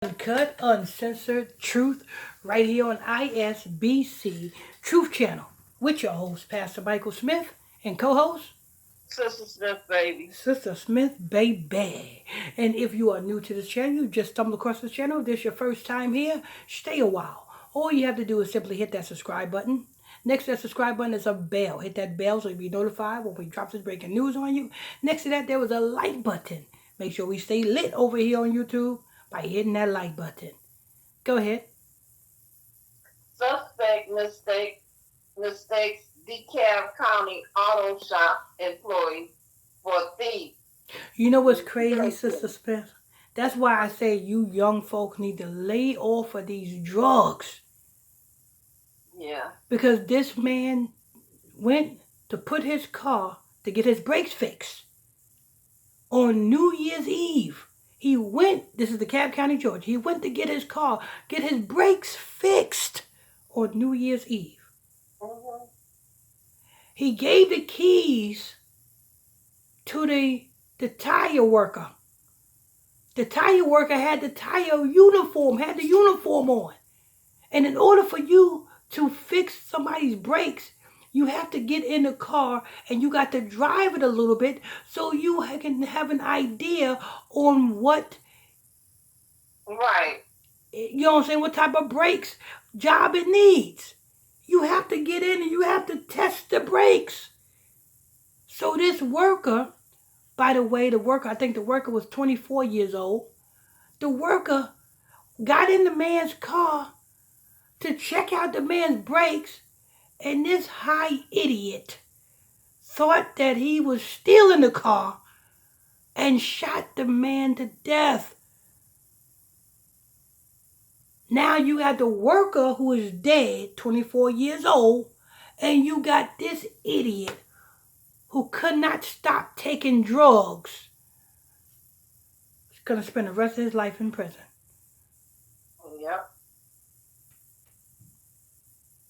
Uncut, uncensored truth right here on ISBC Truth Channel with your host, Pastor Michael Smith, and co-host, Sister Smith, baby. Sister Smith, baby. And if you are new to this channel, you just stumbled across this channel, if this is your first time here, stay a while. All you have to do is simply hit that subscribe button. Next to that subscribe button is a bell. Hit that bell so you'll be notified when we drop this breaking news on you. Next to that, there was a like button. Make sure we stay lit over here on YouTube by hitting that like button. Go ahead. Suspect mistakes DeKalb County auto shop employee for thief. You know what's crazy, Sister Smith? That's why I say you young folks need to lay off of these drugs. Yeah. Because this man went to put his car to get his brakes fixed on New Year's Eve. He went, this is DeKalb County, Georgia. He went to get his car, get his brakes fixed on New Year's Eve. Mm-hmm. He gave the keys to the tire worker. The tire worker had the tire uniform, had the uniform on. And in order for you to fix somebody's brakes, you have to get in the car and you got to drive it a little bit so you can have an idea on what, Right. you know what I'm saying, what type of brakes job it needs. You have to get in and you have to test the brakes. So this worker, by the way, I think the worker was 24 years old. The worker got in the man's car to check out the man's brakes, and this high idiot thought that he was stealing the car and shot the man to death. Now you got the worker who is dead, 24 years old, and you got this idiot who could not stop taking drugs. He's going to spend the rest of his life in prison. Yep.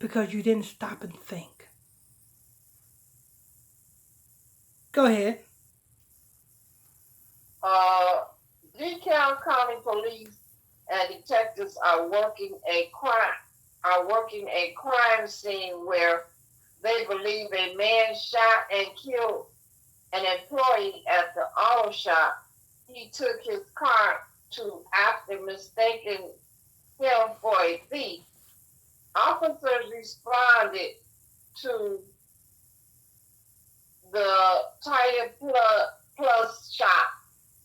Because you didn't stop and think. Go ahead. DeKalb County Police and detectives are working a crime scene where they believe a man shot and killed an employee at the auto shop he took his car to after mistaking him for a thief. Officers responded to the Tire Plus shop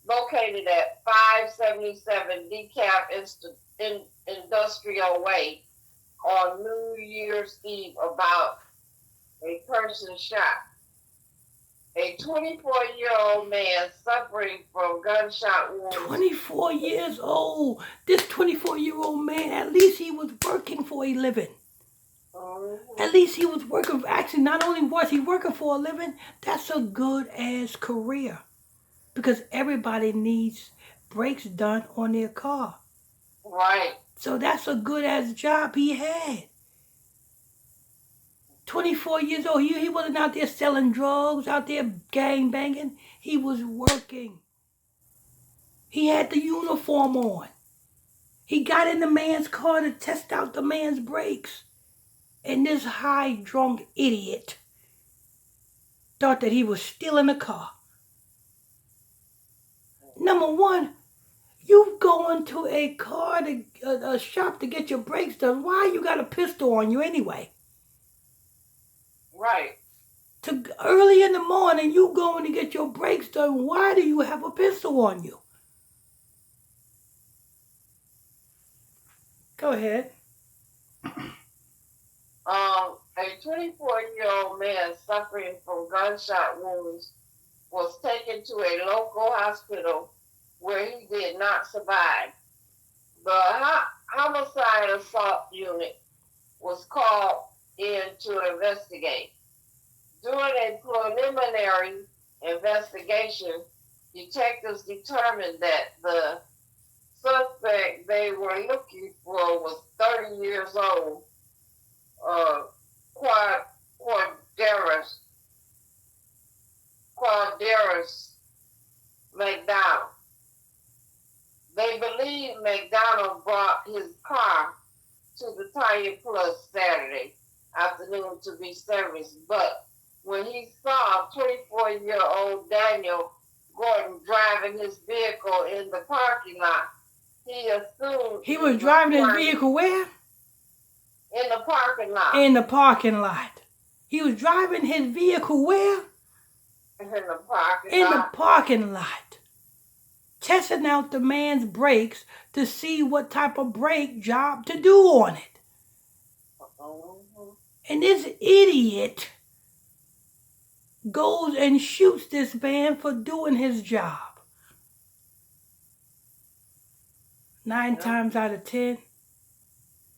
located at 577 DeKalb Industrial Way on New Year's Eve about a person shot. A 24-year-old man suffering from gunshot wounds. 24 years old. This 24-year-old man, at least he was working for a living. Mm-hmm. At least he was working. Actually, not only was he working for a living, that's a good-ass career. Because everybody needs brakes done on their car. Right. So that's a good-ass job he had. 24 years old. He wasn't out there selling drugs, out there gang banging. He was working. He had the uniform on. He got in the man's car to test out the man's brakes. And this high drunk idiot thought that he was stealing the car. Number one, you go into a car, a shop to get your brakes done. Why you got a pistol on you anyway? Right. Early in the morning, you going to get your brakes done. Why do you have a pistol on you? Go ahead. A 24-year-old man suffering from gunshot wounds was taken to a local hospital where he did not survive. The homicide assault unit was called in to investigate. During a preliminary investigation, detectives determined that the suspect they were looking for was 30 years old, Quadarius Mcdowell. They believe McDonald brought his car to the Tire Plus Saturday afternoon to be serviced, but when he saw 24-year-old Daniel Gordon driving his vehicle in the parking lot, he assumed he was driving his vehicle where? In the parking lot. In the parking lot. He was driving his vehicle where? In the parking lot. In the parking lot. Testing out the man's brakes to see what type of brake job to do on it. And this idiot goes and shoots this man for doing his job. 9 times out of 10,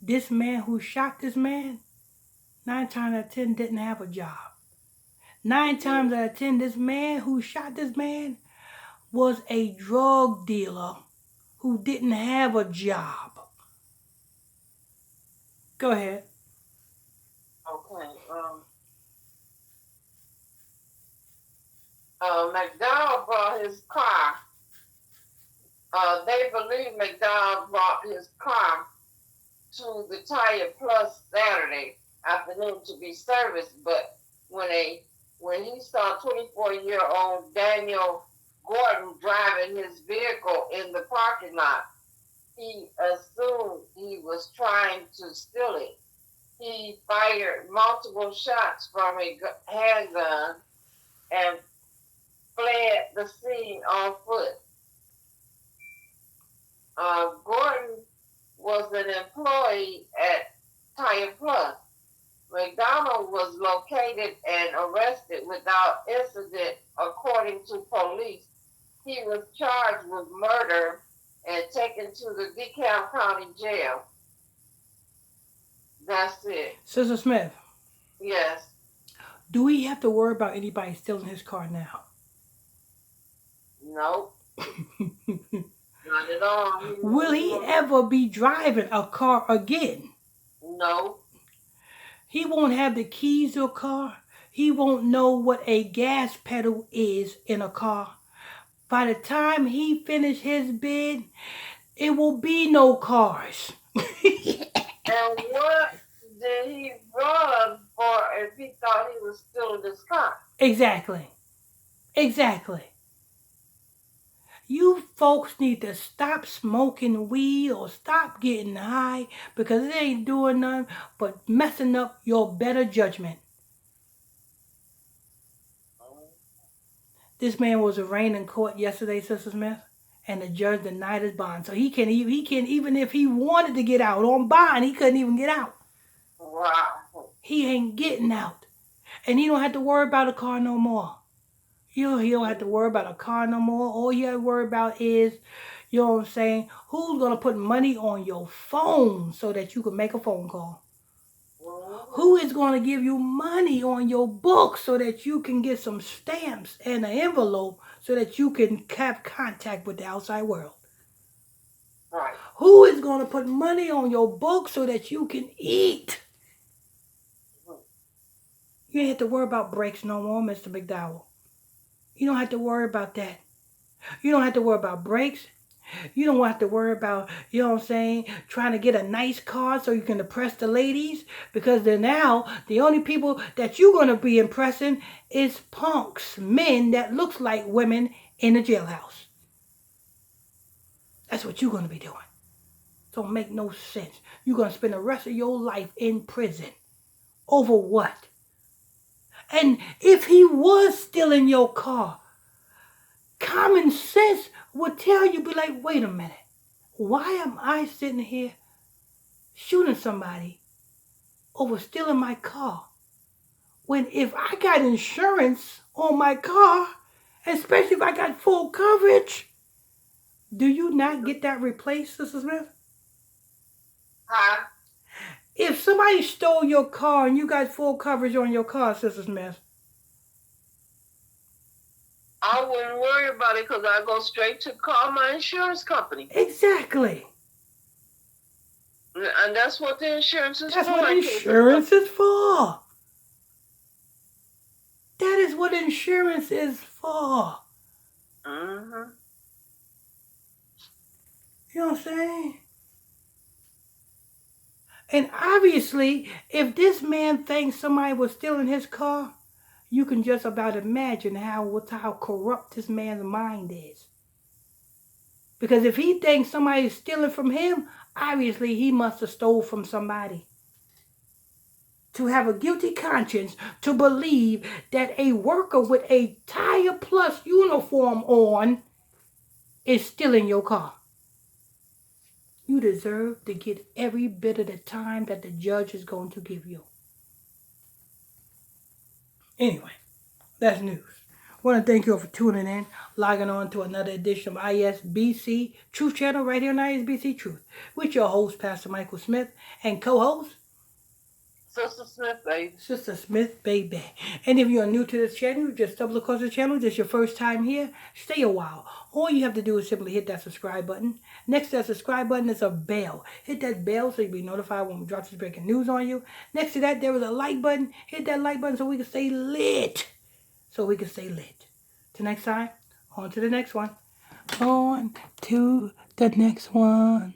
this man who shot this man, 9 times out of 10 didn't have a job. 9 times out of 10, this man who shot this man was a drug dealer who didn't have a job. Go ahead. Okay. McDowell brought his car. They believe McDowell brought his car to the Tire Plus Saturday afternoon to be serviced, but when he saw 24-year-old Daniel Gordon driving his vehicle in the parking lot, he assumed he was trying to steal it. He fired multiple shots from a handgun and fled the scene on foot. Gordon was an employee at Tire Plus. McDonald was located and arrested without incident, according to police. He was charged with murder and taken to the DeKalb County Jail. That's it. Sister Smith. Yes. Do we have to worry about anybody stealing his car now? Nope. Not at all. Will he ever be driving a car again? No. He won't have the keys to a car. He won't know what a gas pedal is in a car. By the time he finishes his bid, it will be no cars. And what did he run for if he thought he was stealing this car? Exactly. You folks need to stop smoking weed or stop getting high because it ain't doing nothing but messing up your better judgment. This man was arraigned in court yesterday, Sister Smith, and the judge denied his bond. So he can't even if he wanted to get out on bond, he couldn't even get out. Wow. He ain't getting out. And he don't have to worry about a car no more. He don't have to worry about a car no more. All he has to worry about is, you know what I'm saying, who's going to put money on your phone so that you can make a phone call? Who is going to give you money on your book so that you can get some stamps and an envelope so that you can have contact with the outside world? Right. Who is going to put money on your book so that you can eat? You ain't have to worry about breaks no more, Mr. McDowell. You don't have to worry about that. You don't have to worry about breaks. You don't have to worry about, you know what I'm saying, trying to get a nice car so you can impress the ladies. Because then now, the only people that you're going to be impressing is punks, men that looks like women in the jailhouse. That's what you're going to be doing. Don't make no sense. You're going to spend the rest of your life in prison. Over what? And if he was stealing your car, common sense would tell you, be like, wait a minute. Why am I sitting here shooting somebody over stealing my car? When if I got insurance on my car, especially if I got full coverage, do you not get that replaced, Sister Smith? Huh? If somebody stole your car and you got full coverage on your car, Sister Smith, I wouldn't worry about it because I go straight to call my insurance company. Exactly. And that's what the insurance is for. That's what insurance is for. That is what insurance is for. Mm-hmm. You know what I'm saying? And obviously, if this man thinks somebody was stealing his car, you can just about imagine how corrupt this man's mind is. Because if he thinks somebody's stealing from him, obviously he must have stole from somebody. To have a guilty conscience, to believe that a worker with a Tire Plus uniform on is stealing your car. You deserve to get every bit of the time that the judge is going to give you. Anyway, that's news. I want to thank you all for tuning in, logging on to another edition of ISBC Truth Channel right here on ISBC Truth with your host, Pastor Michael Smith, and co-host, Sister Smith, baby. Sister Smith, baby. And if you're new to this channel, just stumble across the channel, this is your first time here, stay a while. All you have to do is simply hit that subscribe button. Next to that subscribe button is a bell. Hit that bell so you'll be notified when we drop this breaking news on you. Next to that, there is a like button. Hit that like button so we can stay lit. Till next time, on to the next one. On to the next one.